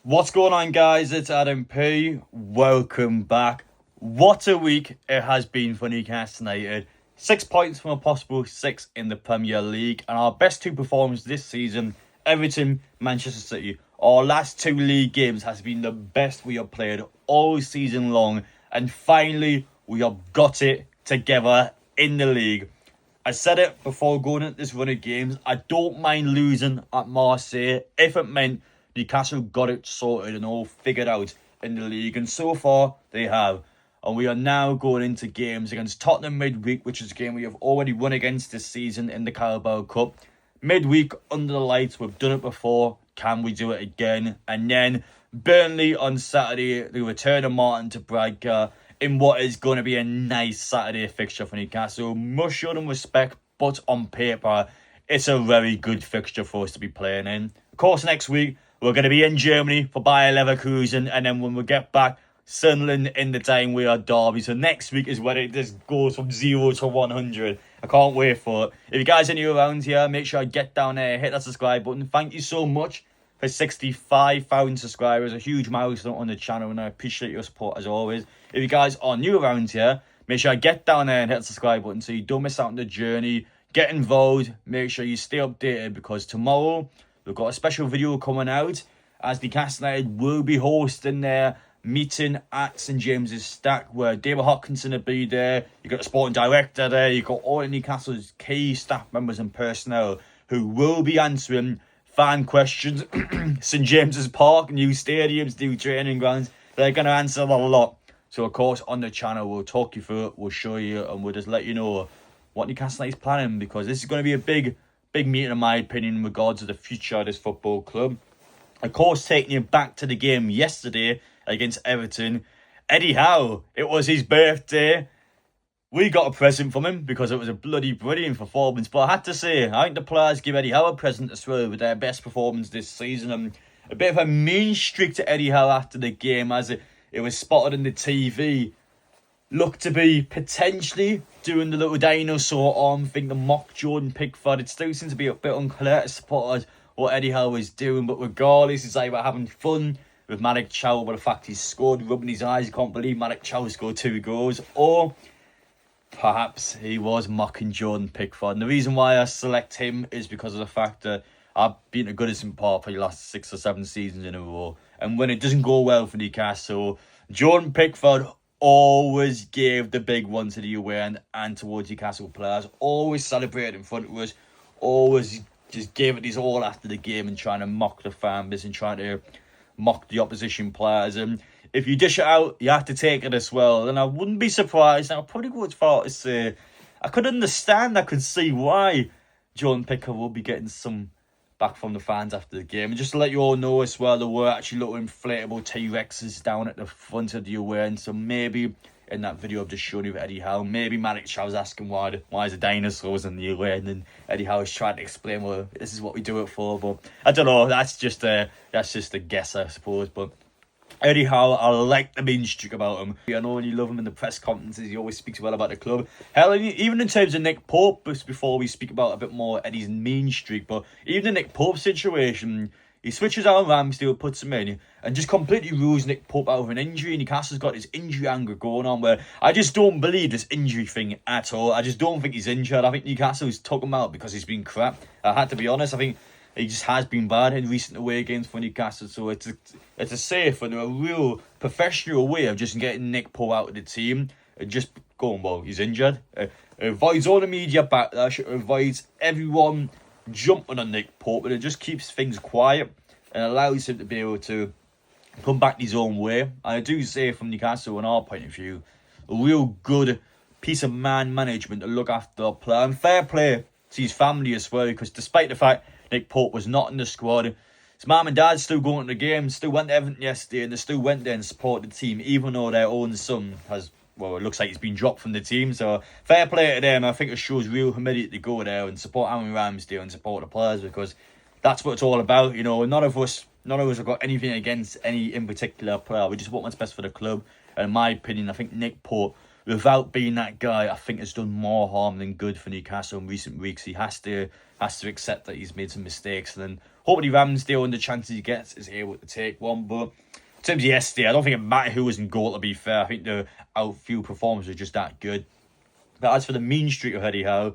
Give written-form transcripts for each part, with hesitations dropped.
What's going on, guys? It's Adam P. Welcome back. What a week it has been for Newcastle United. 6 points from a possible 6 in the Premier League, and our best two performances this season, Everton, Manchester City. Our last two league games has been the best we have played all season long, and finally we have got it together in the league. I said it before going into this run of games, I don't mind losing at Marseille if it meant Newcastle got it sorted and all figured out in the league, and so far they have. And we are now going into games against Tottenham midweek, which is a game we have already won against this season in the Carabao Cup. Midweek under the lights, we've done it before. Can we do it again? And then Burnley on Saturday, the return of Martin to Braga in what is going to be a nice Saturday fixture for Newcastle. Must show them respect, but on paper, it's a very good fixture for us to be playing in. Of course, next week, we're going to be in Germany for Bayer Leverkusen, and then when we get back, Sunderland in the time we are Derby. So next week is when it just goes from 0 to 100. I can't wait for it. If you guys are new around here, make sure I get down there, hit that subscribe button. Thank you so much for 65,000 subscribers. A huge milestone on the channel, and I appreciate your support as always. If you guys are new around here, make sure I get down there and hit the subscribe button so you don't miss out on the journey. Get involved. Make sure you stay updated, because tomorrow we've got a special video coming out as Newcastle United will be hosting their meeting at St James's Stack, where David Hopkinson will be there. You've got the sporting director there. You've got all of Newcastle's key staff members and personnel who will be answering fan questions. St James's Park, new stadiums, new training grounds. They're going to answer a lot. So, of course, on the channel, we'll talk you through it. We'll show you, and we'll just let you know what Newcastle United is planning, because this is going to be a big meeting, in my opinion, in regards to the future of this football club. Of course, taking you back to the game yesterday against Everton, Eddie Howe, it was his birthday. We got a present from him because it was a bloody brilliant performance. But I had to say, I think the players give Eddie Howe a present as well with their best performance this season. And a bit of a mean streak to Eddie Howe after the game, as it was spotted in the TV. Looked to be potentially doing the little dinosaur arm thing to mock Jordan Pickford. It still seems to be a bit unclear to supporters what Eddie Howe is doing. But regardless, it's like about having fun with Malick Thiaw, but the fact he's scored, rubbing his eyes, he can't believe Malick Thiaw scored 2 goals. Or perhaps he was mocking Jordan Pickford. And the reason why I select him is because of the fact that I've been a Goodison Park for the last 6 or 7 seasons in a row. And when it doesn't go well for Newcastle, Jordan Pickford always gave the big one to the away end and towards Newcastle players. Always celebrated in front of us. Always just gave it his all after the game and trying to mock the fan base and trying to mock the opposition players. And if you dish it out, you have to take it as well. And I wouldn't be surprised, and I'll probably go as far as say, I could see why Jordan Pickford will be getting some back from the fans after the game. And just to let you all know as well, there were actually little inflatable T-Rexes down at the front of the away end. So maybe in that video I've just shown you with Eddie Howe, maybe Malick Thiaw was asking why is the dinosaurs in the away end, and Eddie Howe was trying to explain, well, this is what we do it for. But I don't know, that's just a guess, I suppose. But Eddie Howe, I like the mean streak about him. I know when you love him in the press conferences, he always speaks well about the club. Hell, even in terms of Nick Pope, before we speak about a bit more Eddie's mean streak, but even the Nick Pope situation, he switches out Ramsdale, puts him in, and just completely rules Nick Pope out of an injury. Newcastle's got this injury anger going on where I just don't believe this injury thing at all. I just don't think he's injured. I think Newcastle's took him out because he's been crap. I had to be honest. I think he just has been bad in recent away games for Newcastle. So it's a safe and a real professional way of just getting Nick Pope out of the team and just going, well, he's injured. It avoids all the media backlash. It avoids everyone jumping on Nick Pope, and it just keeps things quiet and allows him to be able to come back his own way. And I do say from Newcastle, in our point of view, a real good piece of man management to look after a player. And fair play to his family as well, because despite the fact Nick Pope was not in the squad, his mum and dad still going to the game, still went to Everton yesterday, and they still went there and supported the team, even though their own son has, well, it looks like he's been dropped from the team. So fair play to them. I think it shows real humility to go there and support Aaron Ramsdale and support the players, because that's what it's all about. You know, none of us have got anything against any in particular player. We just want what's best for the club. And in my opinion, I think Nick Pope without being that guy, I think has done more harm than good for Newcastle in recent weeks. He has to accept that he's made some mistakes, and then hopefully Ramsdale, and the chances he gets, is able to take one. But in terms of yesterday, I don't think it mattered who was in goal, to be fair. I think the outfield performance was just that good. But as for the mean streak of Eddie Howe,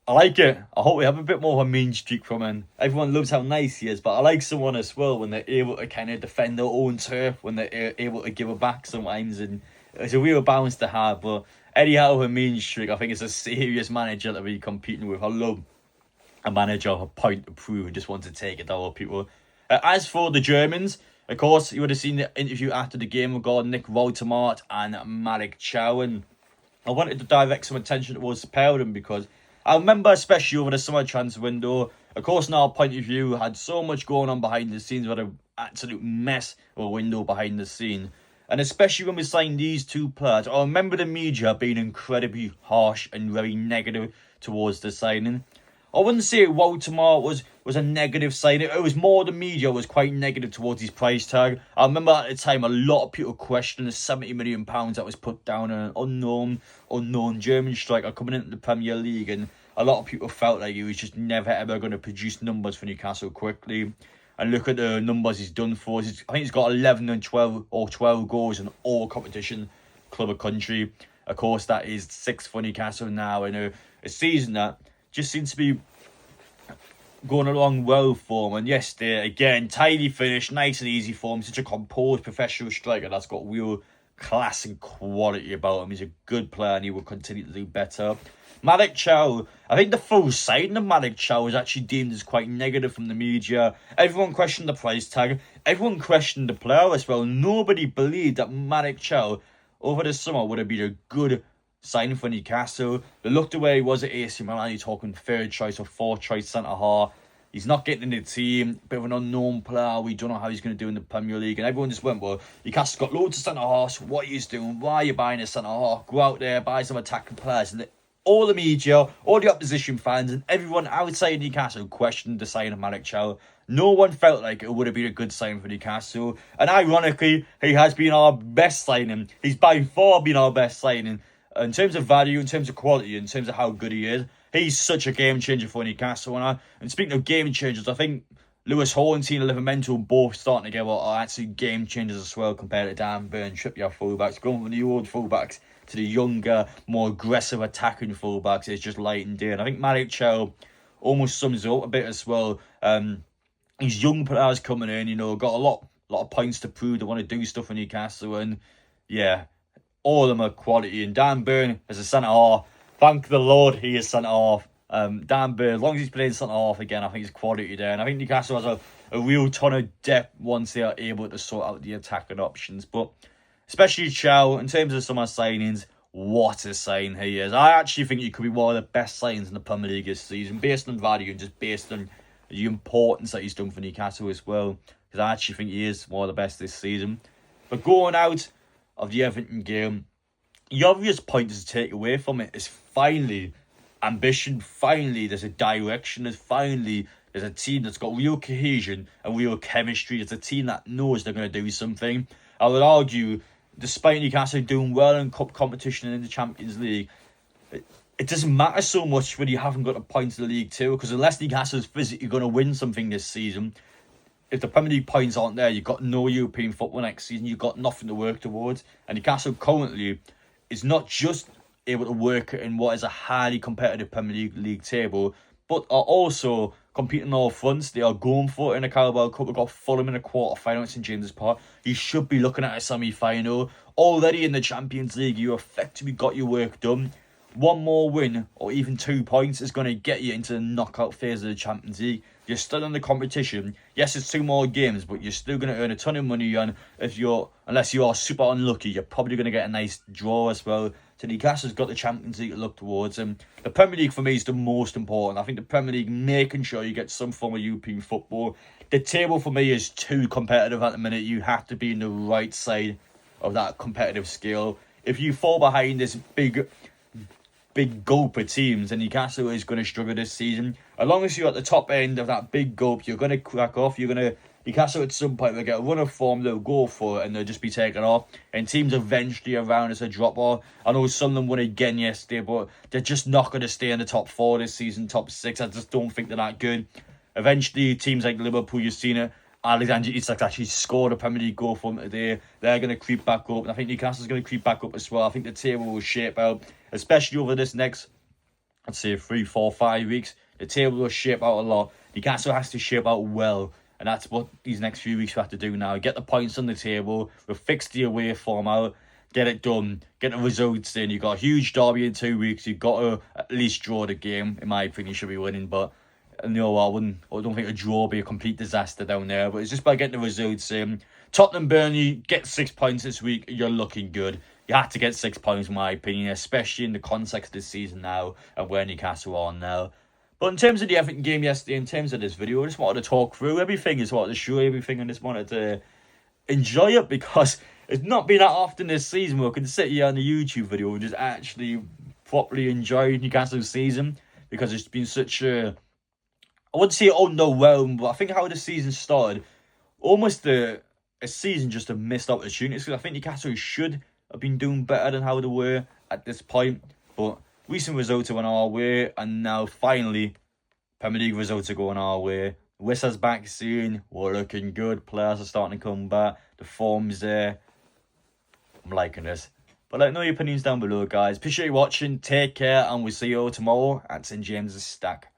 I like it. I hope we have a bit more of a mean streak from him. Everyone loves how nice he is, but I like someone as well when they're able to kind of defend their own turf, when they're able to give it back sometimes, and it's a real balance to have. But Eddie Howe, a mean streak, I think it's a serious manager to be competing with. I love a manager of a point to prove and just want to take it out of people. As for the Germans, of course, you would have seen the interview after the game regarding Nick Woltemade and Malick Thiaw, and I wanted to direct some attention towards the pair of them because I remember, especially over the summer transfer window, of course, in our point of view, had so much going on behind the scenes. We had an absolute mess of a window behind the scene. And especially when we signed these two players, I remember the media being incredibly harsh and very negative towards the signing. I wouldn't say Woltemade was a negative signing. It was more the media was quite negative towards his price tag. I remember at the time a lot of people questioned the £70 million that was put down on an unknown German striker coming into the Premier League, and a lot of people felt like he was just never ever going to produce numbers for Newcastle quickly. And look at the numbers he's done for us. I think he's got 11 and 12 goals in all competition, club or country. Of course, that is 6th for Newcastle now in a season that just seems to be going along well for him. And yesterday, again, tidy finish, nice and easy for him. Such a composed professional striker that's got real class and quality about him. He's a good player and he will continue to do better. Malick Thiaw, I think the full signing of Malick Thiaw was actually deemed as quite negative from the media. Everyone questioned the price tag. Everyone questioned the player as well. Nobody believed that Malick Thiaw over the summer would have been a good signing for Newcastle. They looked away, he was at AC Milan. You're talking third choice or fourth choice centre half. He's not getting in the team. Bit of an unknown player. We don't know how he's going to do in the Premier League. And everyone just went, well, Newcastle's got loads of centre halves. What are you doing? Why are you buying a centre half? Go out there, buy some attacking players. And all the media, all the opposition fans, and everyone outside Newcastle questioned the signing of Malick Thiaw. No one felt like it would have been a good sign for Newcastle. And ironically, he has been our best signing. He's by far been our best signing. In terms of value, in terms of quality, in terms of how good he is, he's such a game changer for Newcastle. And speaking of game changers, I think Lewis Hall and Tina Livramento both starting together are actually game changers as well compared to Dan Burn, Trippier fullbacks. Going from the old fullbacks to the younger, more aggressive attacking fullbacks is just light and day. And I think Malick Thiaw almost sums it up a bit as well. These young players coming in, got a lot of points to prove. They want to do stuff for Newcastle, and yeah, all of them are quality. And Dan Burn as a centre half, thank the Lord he is centre half. Dan Burn, as long as he's playing centre half again, I think he's quality there. And I think Newcastle has a real ton of depth once they are able to sort out the attacking options. But especially Thiaw, in terms of some of signings, what a sign he is. I actually think he could be one of the best signings in the Premier League this season, based on value and just based on the importance that he's done for Newcastle as well. Because I actually think he is one of the best this season. But going out of the Everton game, the obvious point to take away from it is finally ambition. Finally, there's a direction. There's a team that's got real cohesion and real chemistry. It's a team that knows they're going to do something. I would argue, despite Newcastle doing well in cup competition and in the Champions League, it doesn't matter so much when you haven't got a point in the League Two, because unless Newcastle's physically going to win something this season, if the Premier League points aren't there, you've got no European football next season, you've got nothing to work towards. And Newcastle currently is not just able to work in what is a highly competitive Premier League table, but are also competing on all fronts. They are going for it in the Carabao Cup. We've got Fulham in a quarter-final at St James's Park. You should be looking at a semi-final. Already in the Champions League, you effectively got your work done. One more win, or even 2 points, is going to get you into the knockout phase of the Champions League. You're still in the competition. Yes, it's 2 more games, but you're still going to earn a ton of money. And unless you are super unlucky, you're probably going to get a nice draw as well. So Newcastle's got the Champions League to look towards. And the Premier League for me is the most important. I think the Premier League, making sure you get some form of European football. The table for me is too competitive at the minute. You have to be in the right side of that competitive scale. If you fall behind this big gulp of teams, and Newcastle is going to struggle this season. As long as you're at the top end of that big gulp, you're going to crack off. You're going to Newcastle at some point will get a run of form, they'll go for it and they'll just be taken off. And teams eventually around us a drop off. I know Sunderland won again yesterday, but they're just not going to stay in the top 4 this season, top 6. I just don't think they're that good. Eventually, teams like Liverpool, you've seen it. Alexander Isak's actually scored a Premier League goal for them today. They're going to creep back up. And I think Newcastle's going to creep back up as well. I think the table will shape out, especially over this next, I'd say, 3, 4, 5 weeks. The table will shape out a lot. Newcastle has to shape out well. And that's what these next few weeks we have to do now. Get the points on the table. We'll fix the away form out. Get it done. Get the results in. You've got a huge derby in 2 weeks. You've got to at least draw the game. In my opinion, you should be winning. But you know, I don't think a draw would be a complete disaster down there. But it's just by getting the results in. Tottenham, Burnley, get 6 points this week. You're looking good. You have to get 6 points, in my opinion, especially in the context of this season now and where Newcastle are now. But in terms of the Everton game yesterday, in terms of this video, I just wanted to talk through everything. I just wanted to show everything and just wanted to enjoy it because it's not been that often this season where I can sit here on the YouTube video and just actually properly enjoy Newcastle's season because it's been such a, I wouldn't say underwhelmed, but I think how the season started, almost a season just of missed opportunities because I think Newcastle should have been doing better than how they were at this point, but recent results are going our way, and now finally, Premier League results are going our way. Wissa's back soon. We're looking good. Players are starting to come back. The form's there. I'm liking this. But let me know your opinions down below, guys. Appreciate you watching. Take care, and we'll see you all tomorrow at St James's Stack.